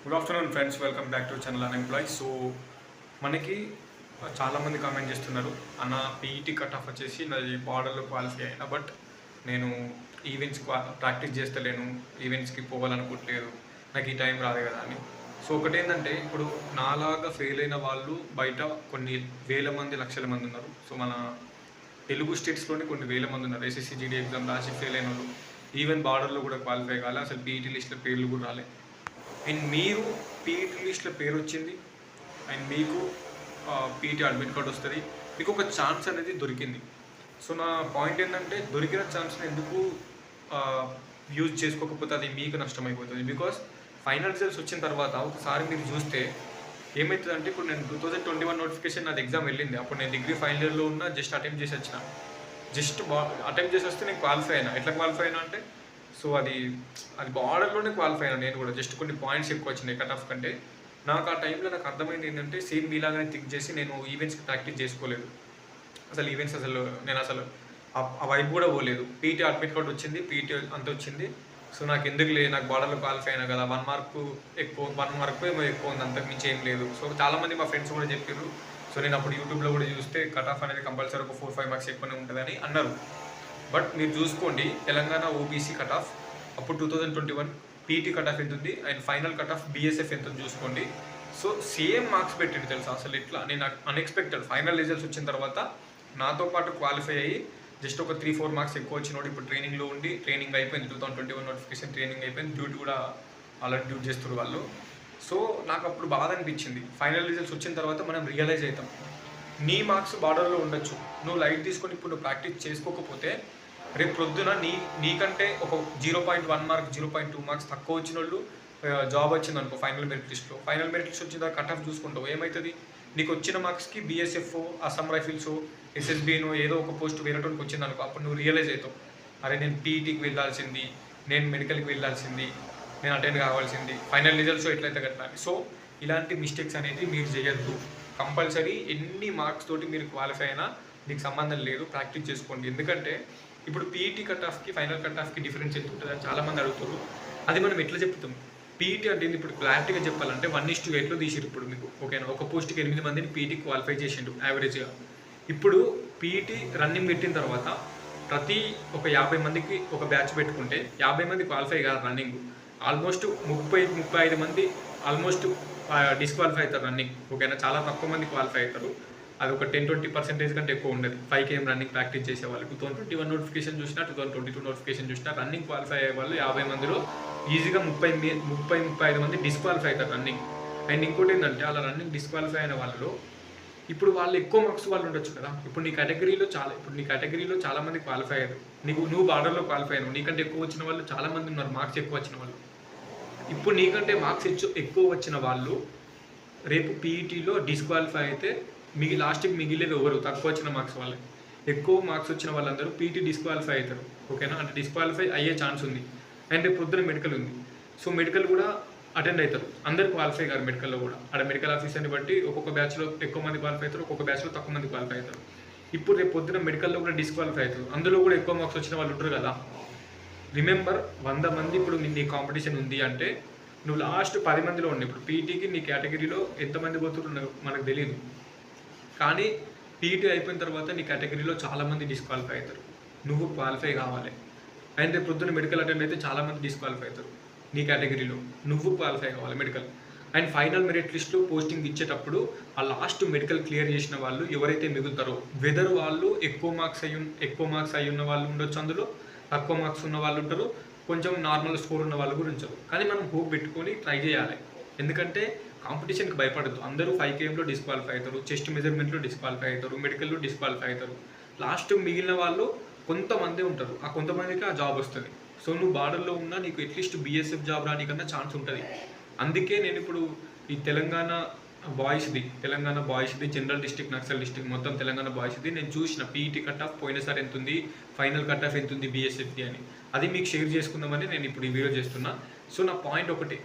Good afternoon friends, welcome back to channel unemploy. So మనకి చాలామంది comment చేస్తున్నారు, అన్న పీఈటీ కట్ ఆఫ్ వచ్చేసి నాది బార్డర్లో క్వాలిఫై అయినా, బట్ నేను ఈవెంట్స్ ప్రాక్టీస్ చేస్తలేను, ఈవెంట్స్కి పోవాలనుకోవట్లేదు, నాకు ఈ టైం రాదు కదా అని. సో ఒకటి ఏంటంటే, ఇప్పుడు నాలాగా ఫెయిల్ అయిన వాళ్ళు బయట కొన్ని వేల మంది లక్షల మంది ఉన్నారు. సో మన తెలుగు స్టేట్స్లోనే కొన్ని వేల మంది ఉన్నారు ఎస్ఎస్సి జీడీ ఎగ్జామ్ రాసి ఫెయిల్ అయిన వాళ్ళు. ఈవెన్ బార్డర్లో కూడా క్వాలిఫై కాలే, అసలు పీఈటీ లిస్ట్లో పేర్లు కూడా రాలే. అండ్ మీరు పీఈటీ లిస్ట్లో పేరు వచ్చింది అండ్ మీకు పీఈటీ అడ్మిట్ కార్డ్ వస్తుంది, మీకు ఒక ఛాన్స్ అనేది దొరికింది. సో నా పాయింట్ ఏంటంటే, దొరికిన ఛాన్స్ని ఎందుకు యూజ్ చేసుకోకపోతే అది మీకు నష్టమైపోతుంది. బికాస్ ఫైనల్ రిజల్ట్స్ వచ్చిన తర్వాత ఒకసారి మీరు చూస్తే ఏమవుతుందంటే, ఇప్పుడు నేను 2021 నోటిఫికేషన్ నాది ఎగ్జామ్ వెళ్ళింది, అప్పుడు నేను డిగ్రీ ఫైనల్ ఇయర్లో ఉన్న, జస్ట్ అటెంప్ట్ చేసి వచ్చిన, అటెంప్ట్ చేసి వస్తే నేను క్వాలిఫై అయినా. ఎట్లా క్వాలిఫై అయినా అంటే, సో అది బార్డర్లోనే క్వాలిఫై అయినా నేను కూడా. జస్ట్ కొన్ని పాయింట్స్ ఎక్కువ వచ్చినాయి కట్ ఆఫ్ కంటే. నాకు ఆ టైంలో నాకు అర్థమైంది ఏంటంటే, సేమ్ మీలాగానే థింక్ చేసి నేను ఈవెంట్స్కి ప్రాక్టీస్ చేసుకోలేదు. అసలు ఈవెంట్స్ నేను ఆ వైపు కూడా పోలేదు. పీఈటీ అడ్మిట్ కార్డ్ వచ్చింది, పీఈటీ అంత వచ్చింది. సో నాకు నాకు బార్డర్లో క్వాలిఫై అయినా కదా, 1 మార్క్ ఎక్కువ, 1 మార్క్ ఏమో ఎక్కువ ఉంది, అంతకు మించి ఏం లేదు. సో చాలామంది మా ఫ్రెండ్స్ కూడా చెప్పారు. సో నేను అప్పుడు యూట్యూబ్లో కూడా చూస్తే కట్ ఆఫ్ అనేది కంపల్సరీ ఒక 4-5 మార్క్స్ ఎక్కువనే ఉంటుందని అన్నారు. బట్ మీరు చూసుకోండి, తెలంగాణ ఓబీసీ కట్ ఆఫ్ అప్పుడు 2021 పీటీ కట్ ఆఫ్ ఎంత ఉంది and final cut of BSF ఎంత ఉంది చూసుకోండి. సో సేమ్ మార్క్స్ పెట్టింది తెలుసా. అసలు ఇట్లా నేను అన్ఎక్స్పెక్టెడ్ ఫైనల్ రిజల్ట్స్ వచ్చిన తర్వాత నాతో పాటు క్వాలిఫై అయ్యి జస్ట్ ఒక 3-4 మార్క్స్ ఎక్కువ వచ్చినోడు ఇప్పుడు ట్రైనింగ్లో ఉండి, ట్రైనింగ్ అయిపోయింది, 2021 నోటిఫికేషన్ ట్రైనింగ్ అయిపోయింది, డ్యూటీ కూడా ఆల్రెడీ డ్యూటీ చేస్తారు వాళ్ళు. సో నాకు అప్పుడు బాధ అనిపించింది. ఫైనల్ రిజల్ట్స్ వచ్చిన తర్వాత మనం రియలైజ్ అవుతాం, నీ మార్క్స్ బార్డర్లో ఉండొచ్చు, నువ్వు లైట్ తీసుకొని ఇప్పుడు నువ్వు ప్రాక్టీస్ చేసుకోకపోతే రేపు ప్రొద్దున నీకంటే ఒక 0.1 మార్క్ 0.2 మార్క్స్ తక్కువ వచ్చిన వాళ్ళు జాబ్ వచ్చింది అనుకో ఫైనల్ మెరిట్ లిస్ట్లో. ఫైనల్ మెరిట్ లిస్ట్ వచ్చిన కట్ ఆఫ్ చూసుకుంటావు, ఏమవుతుంది, నీకు వచ్చిన మార్క్స్కి బీఎస్ఎఫ్, అస్సాం రైఫిల్స్, ఎస్ఎస్బీనో ఏదో ఒక పోస్ట్ వేరేటోనికి వచ్చింది అనుకో. అప్పుడు నువ్వు రియలైజ్ అవుతావు, అరే నేను పీఈటీకి వెళ్ళాల్సింది, నేను మెడికల్కి వెళ్ళాల్సింది, నేను అటెండ్ కావాల్సింది, ఫైనల్ రిజల్ట్స్ ఎట్లయితే కట్టాలి. సో ఇలాంటి మిస్టేక్స్ అనేది మీరు చేయొద్దు. కంపల్సరీ ఎన్ని మార్క్స్ తోటి మీరు క్వాలిఫై అయినా మీకు సంబంధం లేదు, ప్రాక్టీస్ చేసుకోండి. ఎందుకంటే ఇప్పుడు పీఈటీ కట్ ఆఫ్కి ఫైనల్ కట్ ఆఫ్కి డిఫరెన్స్ ఎంత ఉంటుంది అని చాలామంది అడుగుతారు. అది మనం ఎట్లా చెప్తాం? పీఈటీ అంటే ఇప్పుడు క్లారిటీగా చెప్పాలంటే 1:8లో తీసిరు ఇప్పుడు మీకు, ఓకేనా. ఒక పోస్ట్కి 8 మందిని పీఈటీ క్వాలిఫై చేసిండు యావరేజ్గా. ఇప్పుడు పీఈటీ రన్నింగ్ పెట్టిన తర్వాత ప్రతి ఒక 50 మందికి ఒక బ్యాచ్ పెట్టుకుంటే 50 మంది క్వాలిఫై కాదు రన్నింగ్, ఆల్మోస్ట్ 30-35 మంది ఆల్మోస్ట్ డిస్క్వాలిఫై అవుతారు రన్నింగ్, ఓకేనా. చాలా తక్కువ మంది క్వాలిఫై అవుతారు. అది ఒక 10-20% కంటే ఎక్కువ ఉండదు 5 km రన్నింగ్ ప్రాక్టీస్ చేసేవాళ్ళు. 2021 నోటిఫికేషన్ చూసినా, 2022 నోటిఫికేషన్ చూసినా రన్నింగ్ క్వాలిఫై అయ్యే వాళ్ళు 50 మందిలో ఈజీగా 30-35 మంది డిస్క్వాలిఫై అవుతారు రన్నింగ్. అండ్ ఇంకోటి ఏంటంటే, అలా రన్నింగ్ డిస్క్వాలిఫై అయిన వాళ్ళలో ఇప్పుడు వాళ్ళు ఎక్కువ మార్క్స్ వాళ్ళు ఉండొచ్చు కదా. ఇప్పుడు నీ కేటగిరీలో చాలా మంది క్వాలిఫై అయ్యారు, నువ్వు బార్డర్లో క్వాలిఫై అయినావు, నీకంటే ఎక్కువ వచ్చిన వాళ్ళు చాలా మంది ఉన్నారు, మార్క్స్ ఎక్కువ వచ్చిన వాళ్ళు. ఇప్పుడు నీకంటే మార్క్స్ ఎక్కువ వచ్చిన వాళ్ళు రేపు పీఈటీలో డిస్క్వాలిఫై అయితే లాస్ట్కి మిగిలేదు ఎవరు? తక్కువ వచ్చిన మార్క్స్ వాళ్ళే. ఎక్కువ మార్క్స్ వచ్చిన వాళ్ళందరూ పీఈటీ డిస్క్వాలిఫై అవుతారు, ఓకేనా. అంటే డిస్క్వాలిఫై అయ్యే ఛాన్స్ ఉంది. అండ్ రేపు పొద్దున మెడికల్ ఉంది, సో మెడికల్ కూడా అటెండ్ అవుతారు. అందరు క్వాలిఫై కాదు మెడికల్లో కూడా. అక్కడ మెడికల్ ఆఫీసర్ని బట్టి ఒక్కొక్క బ్యాచ్లో ఎక్కువ మంది క్వాలిఫై అవుతారు, ఒక్కొక్క బ్యాచ్లో తక్కువ మంది క్వాలిఫై అవుతారు. ఇప్పుడు రేపు పొద్దున మెడికల్లో కూడా డిస్క్వాలిఫై అవుతారు, అందులో కూడా ఎక్కువ మార్క్స్ వచ్చిన వాళ్ళు ఉంటారు కదా. రిమెంబర్, 100 మంది ఇప్పుడు నీ కాంపిటీషన్ ఉంది అంటే నువ్వు లాస్ట్ 10 మందిలో ఉండి, ఇప్పుడు పీఈటీకి నీ కేటగిరీలో ఎంతమంది పోతున్నారు మనకు తెలియదు, కానీ పీఈటీ అయిపోయిన తర్వాత నీ కేటగిరీలో చాలామంది డిస్క్వాలిఫై అవుతారు, నువ్వు క్వాలిఫై కావాలి. అండ్ రేపు పొద్దున్న మెడికల్ అటెండ్ అయితే చాలామంది డిస్క్వాలిఫై అవుతారు నీ కేటగిరీలో, నువ్వు క్వాలిఫై కావాలి మెడికల్. అండ్ ఫైనల్ మెరిట్ లిస్ట్లో పోస్టింగ్ ఇచ్చేటప్పుడు ఆ లాస్ట్ మెడికల్ క్లియర్ చేసిన వాళ్ళు ఎవరైతే మిగులుతారో, వెదర్ వాళ్ళు ఎక్కువ మార్క్స్ అయ్యి ఉన్న వాళ్ళు ఉండొచ్చు, అందులో తక్కువ మార్క్స్ ఉన్న వాళ్ళు ఉంటారు, కొంచెం నార్మల్ స్కోర్ ఉన్న వాళ్ళు కూడా ఉంచారు. కానీ మనం హోప్ పెట్టుకొని ట్రై చేయాలి. ఎందుకంటే కాంపిటీషన్కి భయపడద్దు. అందరూ 5 kmలో డిస్క్వాలిఫై అవుతారు, చెస్ట్ మెజర్మెంట్లో డిస్క్వాలిఫై అవుతారు, మెడికల్లో డిస్క్వాలిఫై అవుతారు. లాస్ట్ మిగిలిన వాళ్ళు కొంతమంది ఉంటారు, ఆ కొంతమందికి ఆ జాబ్ వస్తుంది. సో నువ్వు బార్డర్లో ఉన్నా నీకు అట్లీస్ట్ బీఎస్ఎఫ్ జాబ్ రానికన్నా ఛాన్స్ ఉంటుంది. అందుకే నేను ఇప్పుడు ఈ తెలంగాణ బాయ్స్ది జనరల్ డిస్ట్రిక్ట్, నక్సల్ డిస్ట్రిక్ట్ మొత్తం తెలంగాణ బాయ్స్ది నేను చూసిన పీఈటీ కట్ ఆఫ్ పోయినసారి ఎంత ఉంది, ఫైనల్ కట్ ఆఫ్ ఎంత ఉంది బీఎస్ఎఫ్ది అని. అది మీకు షేర్ చేసుకుందామని నేను ఇప్పుడు ఈ వీడియో చేస్తున్నా. సో నా పాయింట్ ఒకటి,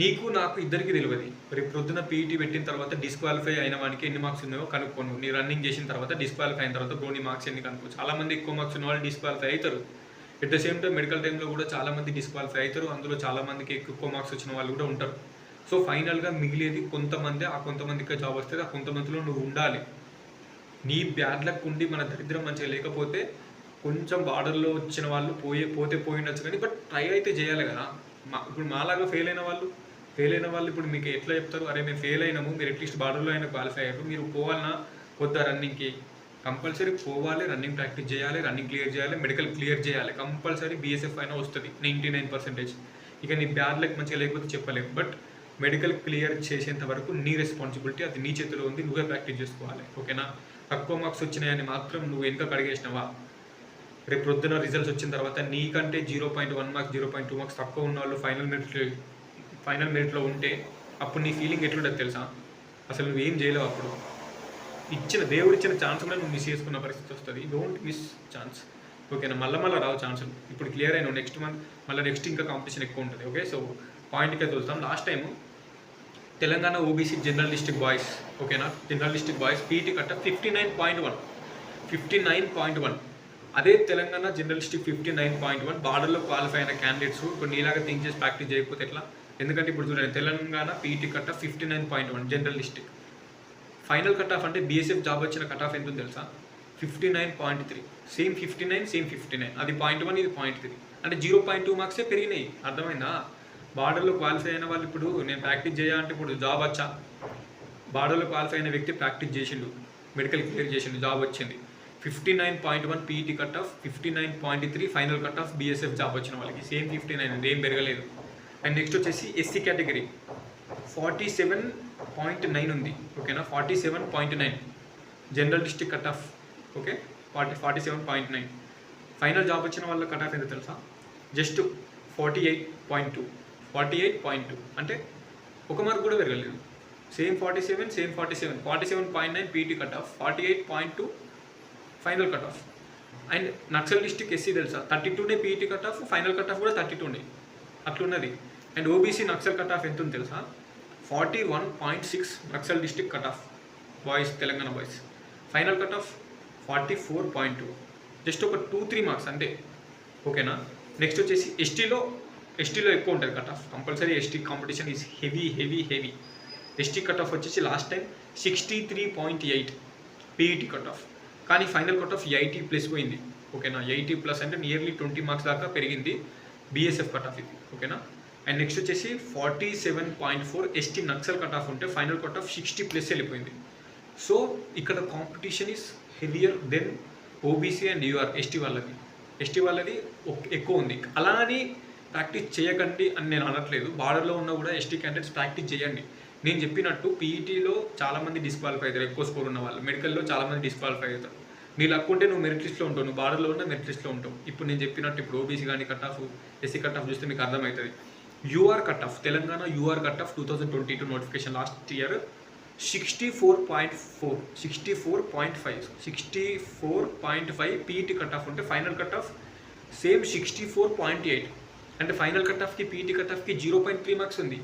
నీకు నాకు ఇద్దరికి తెలియదు. రేపు ప్రొద్దున పీఈటీ పెట్టిన తర్వాత డిస్క్వాలిఫై అయిన వానికి ఎన్ని మార్క్స్ ఉన్నాయో కనుక్కోను. నీ రన్నింగ్ చేసిన తర్వాత డిస్క్వాలిఫై అయిన తర్వాత నీ మార్క్స్ ఎన్ని కనుక్కో. చాలామంది ఎక్కువ మార్క్స్ ఉన్న వాళ్ళు డిస్క్వాలిఫై అవుతారు. At the same time medical టైంలో కూడా చాలామంది డిస్క్వాలిఫై అవుతారు, అందులో చాలామందికి ఎక్కువ మార్క్స్ వచ్చిన వాళ్ళు కూడా ఉంటారు. సో ఫైనల్గా మిగిలేది కొంతమంది, ఆ కొంతమందికి జాబ్ వస్తుంది, ఆ కొంతమందిలో నువ్వు ఉండాలి. నీ బ్యాడ్ లక్ ఉండి మన దరిద్రం మంచిగా లేకపోతే కొంచెం బార్డర్లో వచ్చిన వాళ్ళు పోతే పోయిండొచ్చు కానీ బట్ ట్రై అయితే చేయాలి కదా. ఇప్పుడు మాలాగా ఫెయిల్ అయిన వాళ్ళు ఇప్పుడు మీకు ఎట్లా చెప్తారు, అరే మేము ఫెయిల్ అయినాము, మీరు అట్లీస్ట్ బార్డర్లో అయినా క్వాలిఫై అయ్యారు, మీరు పోవాలన్నా వద్దా రన్నింగ్కి? కంపల్సరీ పోవాలి, రన్నింగ్ ప్రాక్టీస్ చేయాలి, రన్నింగ్ క్లియర్ చేయాలి, మెడికల్ క్లియర్ చేయాలి, కంపల్సరీ BSF అయినా వస్తుంది 99%. ఇక నీ బ్యాడ్ లక్ మంచిగా లేకపోతే చెప్పలేము, బట్ మెడికల్ క్లియర్ చేసేంత వరకు నీ రెస్పాన్సిబిలిటీ, అది నీ చేతిలో ఉంది, నువ్వే ప్రాక్టీస్ చేసుకోవాలి. ఓకేనా? తక్కువ మార్క్స్ వచ్చినాయని మాత్రం నువ్వు వెనుక కడిగేసినావా, రేపు ప్రొద్దున రిజల్ట్స్ వచ్చిన తర్వాత నీకంటే 0.1 మార్క్స్ 0.2 మార్క్స్ తక్కువ ఉన్న వాళ్ళు ఫైనల్ మెరిట్లో ఉంటే అప్పుడు నీ ఫీలింగ్ ఎట్లుంటుంది తెలుసా? అసలు నువ్వేం చేయలేవు. అప్పుడు దేవుడు ఇచ్చిన ఛాన్స్ కూడా నువ్వు మిస్ చేసుకున్న పరిస్థితి వస్తుంది. Don't miss chance. ఓకేనా? మళ్ళీ రావు ఛాన్సులు. ఇప్పుడు క్లియర్ అయినావు, నెక్స్ట్ మంత్ మళ్ళీ నెక్స్ట్ ఇంకా కాంపిటీషన్ ఎక్కువ ఉంటుంది. ఓకే, సో పాయింట్కి అయితే వస్తాం. Last time Telangana OBC general district boys, ఓకేనా, జనరల్ డిస్ట్రిక్ట్ బాయ్స్ పీటీ కట్ట 59.1. అదే తెలంగాణ జనరల్ డిస్ట్రిక్ట్ 59.1 బార్డర్లో క్వాలిఫై అయిన క్యాండిడేట్స్ ఇప్పుడు నీలాగా థింక్ చేసి ప్రాక్టీస్ చేయకపోతే ఎట్లా? ఎందుకంటే ఇప్పుడు చూడండి, తెలంగాణ పీటీ కట్ట 59.1 general district. Final cut of అంటే BSF జాబ్ వచ్చిన కట్ ఆఫ్ ఎంత తెలుసా? 59.3. సేమ్ 59. అది 0.1, ఇది 0.3. అంటే 0.2 మార్క్సే పెరిగినాయి. అర్థమైందా? బార్డర్లో క్వాలిఫై అయిన వాళ్ళు ఇప్పుడు నేను ప్రాక్టీస్ చేయాలంటే ఇప్పుడు జాబ్ వచ్చా? బార్డర్లో క్వాలిఫై అయిన వ్యక్తి ప్రాక్టీస్ చేసిండు, మెడికల్ క్లియర్ చేసిండు, జాబ్ వచ్చింది. 59.1 PET cut of, 59.3 final cut off BSF job వచ్చిన వాళ్ళకి సేమ్ 59, ఏం పెరగలేదు. అండ్ నెక్స్ట్ వచ్చేసి SC కేటగిరీ 47.9 ఉంది. ఓకేనా? 47.9 general district cut of. Okay, 47.9 final job వచ్చిన వాళ్ళ కట్ ఆఫ్ ఎంత తెలుసా? జస్ట్ 48.2 అంటే ఒక మార్క్ కూడా పెరగలేదు. Same 47.9 PT cut off, 48.2 final cut off. And Naxal district SC తెలుసా? 32 PET cut off, final cut off కూడా 32 అట్లున్నది. And OBC Naxal cut off ఎంత ఉంది తెలుసా? 41.6 Naxal district cut off boys, Telangana boys. Final cut off 44.2, just ఒక 2-3 మార్క్స్ అంతే. ఓకేనా? నెక్స్ట్ వచ్చేసి ఎస్టీలో ఎక్కువ ఉంటుంది cut off. Compulsory ST competition is heavy. ST cut off వచ్చేసి last time 63.8 PET cut off, కానీ ఫైనల్ కట్ ఆఫ్ 80+ పోయింది. ఓకేనా? 80+ అంటే నియర్లీ 20 మార్క్స్ దాకా పెరిగింది BSF కట్ ఆఫ్ ఇది. ఓకేనా? అండ్ నెక్స్ట్ వచ్చేసి 47.4 ST నక్సల్ కట్ ఆఫ్ ఉంటే ఫైనల్ కట్ ఆఫ్ 60+ వెళ్ళిపోయింది. సో ఇక్కడ competition is heavier than OBC and UR. ST వాళ్ళది ఎక్కువ ఉంది. అలా అని ప్రాక్టీస్ చేయకండి అని నేను అనట్లేదు. బార్డర్లో ఉన్న కూడా ST క్యాండిడేట్స్ ప్రాక్టీస్ చేయండి. నేను చెప్పినట్టు పీఈటీలో చాలామంది డిస్క్వాలిఫై అవుతారు, ఎక్కువ స్కోర్ ఉన్న వాళ్ళు. మెడికల్లో చాలామంది డిస్క్వాలిఫై అవుతారు. నీ లక్ ఉంటే నువ్వు మెరిట్ లిస్ట్లో ఉంటావు, నువ్వు బార్డర్లో ఉన్న మెరిట్ లిస్ట్లో ఉంటావు. ఇప్పుడు నేను చెప్పినట్టు ఇప్పుడు OBC కానీ cut off, SC cut off చూస్తే మీకు అర్థమవుతుంది. UR cut off, Telangana UR cut off 2022 notification last year 64.5 PET cut off ఉంటే ఫైనల్ కట్ ఆఫ్ సేమ్ 64.8. అంటే ఫైనల్ కట్ ఆఫ్కి పీఈటీ కట్ ఆఫ్కి 0.3 మార్క్స్ ఉంది.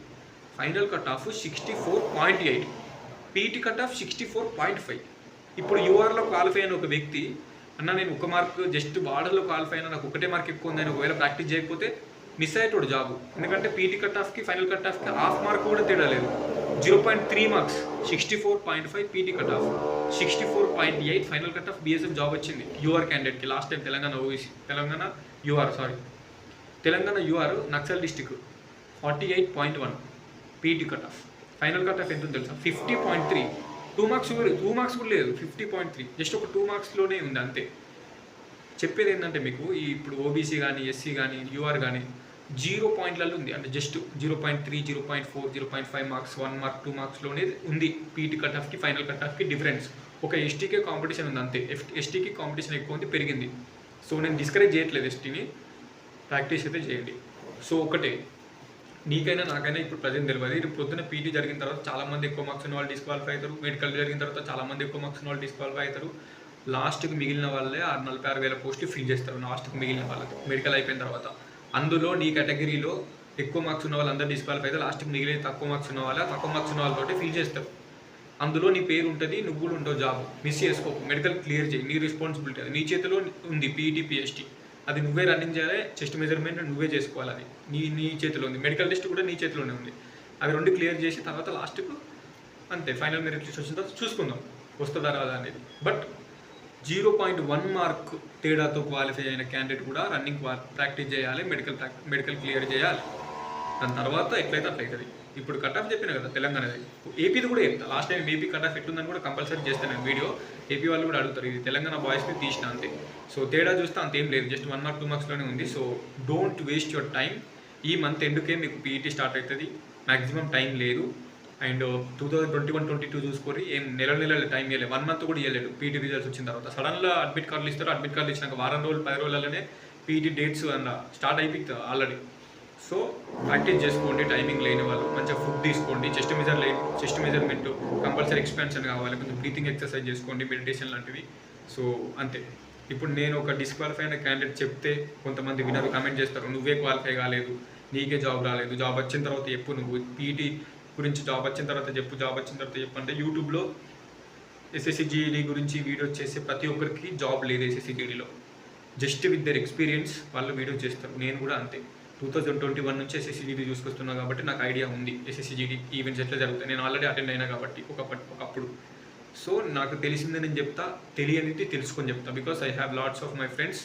Final cut off 64.8, PET cut off 64.5. ఇప్పుడు URలో qualify అయిన ఒక వ్యక్తి అన్న నేను ఒక మార్క్ జస్ట్ బార్డర్లో క్వాలిఫై అయినా నాకు ఒకటే మార్క్ ఎక్కువ ఉందని ఒకవేళ ప్రాక్టీస్ చేయకపోతే మిస్ అయ్యేటోడు జాబు. ఎందుకంటే పీఈటీ కట్ ఆఫ్కి ఫైనల్ కట్ ఆఫ్కి హాఫ్ మార్క్ కూడా తేడా లేదు. 0.3 marks, 64.5 PET cut off, 64.8 final cut off BSF job వచ్చింది UR క్యాండిడేట్కి. Last time Telangana UR Naxal district 48.1 PET cut off, final cut off ఎంత తెలుసా? 50.3. 2 మార్క్స్ కూడా లేదు, 50.3 జస్ట్ ఒక 2 మార్క్స్లోనే ఉంది అంతే. చెప్పేది ఏంటంటే మీకు ఇప్పుడు OBC కానీ SC కానీ UR కానీ 0 పాయింట్లలో ఉంది. అంటే జస్ట్ 0.3, 0.4, 0.5 మార్క్స్, 1 మార్క్, 2 మార్క్స్లోనే ఉంది పీఈటీ కట్ ఆఫ్కి ఫైనల్ కట్ ఆఫ్కి డిఫరెన్స్. ఒక STకే కాంపిటీషన్ ఉంది అంతే. STకి కాంపిటీషన్ ఎక్కువ ఉంది, పెరిగింది. సో నేను డిస్కరేజ్ చేయట్లేదు, STని ప్రాక్టీస్ అయితే చేయండి. సో ఒకటే, నీకైనా నాకైనా ఇప్పుడు ప్రజెంట్ తెలియదు. రేపు పొద్దున్న పీటీ జరిగిన తర్వాత చాలామంది ఎక్కువ మార్క్స్ ఉన్న వాళ్ళు డిస్క్వాలిఫై అవుతారు. మెడికల్ జరిగిన తర్వాత చాలామంది ఎక్కువ మార్క్స్ ఉన్న వాళ్ళు డిస్క్వాలిఫై అవుతారు. లాస్ట్కి మిగిలిన వాళ్ళే 46,000 పోస్టులు ఫిల్ చేస్తారు లాస్ట్కి మిగిలిన వాళ్ళకి మెడికల్ అయిపోయిన తర్వాత. అందులో నీ కేటగిరీలో ఎక్కువ మార్క్స్ ఉన్న వాళ్ళందరూ డిస్క్వాలిఫై అయితే లాస్ట్కి మిగిలిన తక్కువ మార్క్స్ ఉన్న తక్కువ మార్క్స్ ఉన్న వాళ్ళతో ఫిల్ చేస్తారు. అందులో నీ పేరు ఉంటుంది, నువ్వు కూడా ఉంటావు. జాబ్ మిస్ చేసుకోకు, మెడికల్ క్లియర్ చేయి, నీ రెస్పాన్సిబిలిటీ అది నీ చేతిలో ఉంది. పీఈటీ PST అది నువ్వే రన్నింగ్ చేయాలి, చెస్ట్ మెజర్మెంట్ నువ్వే చేసుకోవాలి, అది నీ చేతిలో ఉంది. మెడికల్ టెస్ట్ కూడా నీ చేతిలోనే ఉంది. అవి 2 క్లియర్ చేసి తర్వాత లాస్ట్కు అంతే ఫైనల్ మెరిట్ లిస్ట్ వచ్చిన తర్వాత చూసుకుందాం వస్తుందా రాదా అనేది. బట్ 0.1 మార్క్ తేడాతో క్వాలిఫై అయిన క్యాండిడేట్ కూడా రన్నింగ్ ప్రాక్టీస్ చేయాలి, మెడికల్ క్లియర్ చేయాలి. దాని తర్వాత ఎట్లయితే అట్లయితుంది. ఇప్పుడు కట్ ఆఫ్ చెప్పిన కదా తెలంగాణది, ఏపీది కూడా చెప్తా. Last time AP cut off ఎట్లుందని కూడా కంపల్సరీ చేస్తాను నేను వీడియో. ఏపీ వాళ్ళు కూడా అడుగుతారు, ఇది తెలంగాణ బాయ్స్ని తీసిన అంతే. సో తేడా చూస్తే అంతేం లేదు, జస్ట్ 1 మార్క్ 2 మార్క్స్లోనే ఉంది. So don't waste your time. ఈ మంత్ ఎండుకే మీకు పీఈటీ స్టార్ట్ అవుతుంది, మ్యాక్సిమం టైం లేదు. అండ్ 2021-22 చూసుకొని ఏం నెలల టైం ఇవ్వలేదు, 1 మంత్ కూడా ఇవ్వలేదు. పీటీ రిజల్ట్స్ వచ్చిన తర్వాత సడన్గా అడ్మిట్ కార్డులు ఇస్తారు. అడ్మిట్ కార్డులు ఇచ్చినాక వారం రోజులు 10 రోజులలోనే పీటీ డేట్స్ అన్న స్టార్ట్ అయిపోతుంది ఆల్రెడీ. సో ప్రాక్టీస్ చేసుకోండి, టైమింగ్ లేని వాళ్ళు మంచిగా ఫుడ్ తీసుకోండి, చెస్ట్ మెజర్మెంట్ కంపల్సరీ ఎక్స్పాన్షన్ కావాలి, కొంచెం బ్రీతింగ్ ఎక్సర్సైజ్ చేసుకోండి, మెడిటేషన్ లాంటివి. సో అంతే. ఇప్పుడు నేను ఒక డిస్క్వాలిఫై అయిన క్యాండిడేట్ చెప్తే కొంతమంది వినరు, కామెంట్ చేస్తారు, నువ్వే క్వాలిఫై కాలేదు, నీకే జాబ్ రాలేదు, జాబ్ వచ్చిన తర్వాత చెప్పు, నువ్వు పీటీ గురించి జాబ్ వచ్చిన తర్వాత చెప్పు అంటే యూట్యూబ్లో ఎస్ఎస్సి గురించి వీడియో చేసే ప్రతి ఒక్కరికి జాబ్ లేదు SSC just with their experience వాళ్ళు వీడియో చేస్తారు. నేను కూడా అంతే, 2021 నుంచి ఎస్ఎస్సి చూసుకొస్తున్నా కాబట్టి నాకు ఐడియా ఉంది ఎస్ఎస్సి ఈవెంట్స్ ఎట్లా జరుగుతాయి. నేను ఆల్రెడీ అటెండ్ అయినా కాబట్టి ఒకప్పుడు. సో నాకు తెలిసిందే నేను చెప్తా, తెలియనిది తెలుసుకొని చెప్తా. Because I have lots of my friends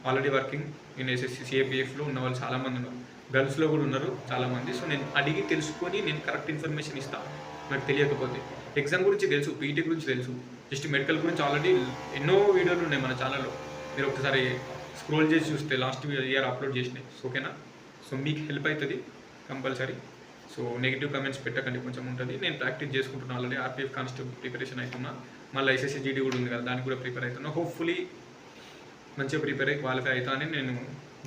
already working in SSC సిఏపిఎఫ్లో ఉన్న వాళ్ళు చాలామంది ఉన్నారు, గర్ల్స్లో కూడా ఉన్నారు చాలామంది. సో నేను అడిగి తెలుసుకొని నేను కరెక్ట్ ఇన్ఫర్మేషన్ ఇస్తాను. నాకు తెలియకపోతే ఎగ్జామ్ గురించి తెలుసు, పీటీ గురించి తెలుసు, జస్ట్ మెడికల్ గురించి ఆల్రెడీ ఎన్నో వీడియోలు ఉన్నాయి మన ఛానల్లో. మీరు ఒకసారి స్క్రోల్ చేసి చూస్తే లాస్ట్ ఇయర్ అప్లోడ్ చేసినాయి. ఓకేనా? సో మీకు హెల్ప్ అవుతుంది కంపల్సరీ. సో నెగిటివ్ కమెంట్స్ పెట్టకండి, కొంచెం ఉంటుంది. నేను ప్రాక్టీస్ చేసుకుంటున్నాను ఆల్రెడీ, ఆర్పిఎఫ్ కానిస్టేబుల్ ప్రిపరేషన్ అవుతున్నా, మళ్ళీ ఎస్ఎస్సి కూడా ఉంది కదా, దానికి కూడా ప్రిపేర్ అవుతున్నా. హోప్ఫుల్లీ మంచిగా ప్రిపేర్ అయ్యి క్వాలిఫై అవుతా అని నేను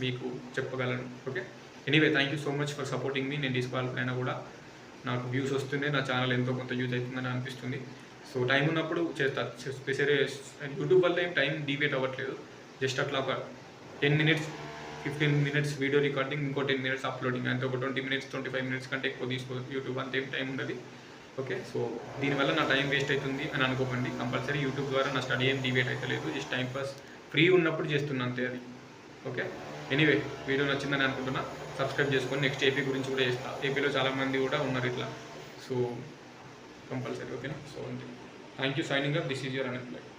మీకు చెప్పగలను. Okay, anyway thank you so much for supporting me. నేను డిస్క్వాలిఫై అయినా కూడా నాకు వ్యూస్ వస్తుంది, నా ఛానల్ ఎంతో కొంత యూజ్ అవుతుందని అనిపిస్తుంది. సో టైం ఉన్నప్పుడు చేస్తా. స్పెషల్లీ యూట్యూబ్ వల్ల ఏం టైం డివేట్ అవ్వట్లేదు, జస్ట్ అట్లా ఒక 10 minutes 15 minutes వీడియో రికార్డింగ్, ఇంకో 10 minutes అప్లోడింగ్, అంటే ఒక 20 minutes 25 minutes కంటే ఎక్కువ తీసుకోవచ్చు యూట్యూబ్, అంతేం టైం ఉండదు. ఓకే, సో దీనివల్ల నా టైం వేస్ట్ అవుతుంది అని అనుకోకండి. కంపల్సరీ యూట్యూబ్ ద్వారా నా స్టడీ ఏం డివేట్ అయితే లేదు, జస్ట్ టైం పాస్ ఫ్రీ ఉన్నప్పుడు చేస్తున్నా అంతే అది. ఓకే, ఎనీవే వీడియో నచ్చిందని అనుకుంటున్నా. సబ్స్క్రైబ్ చేసుకొని నెక్స్ట్ ఏపీ గురించి కూడా చేస్తా. ఏపీలో చాలామంది కూడా ఉన్నారు ఇట్లా, సో కంపల్సరీ. ఓకేనా? సో అంతే. Thank you. Signing up. This is your అన్ఎంప్లాయ్డ్.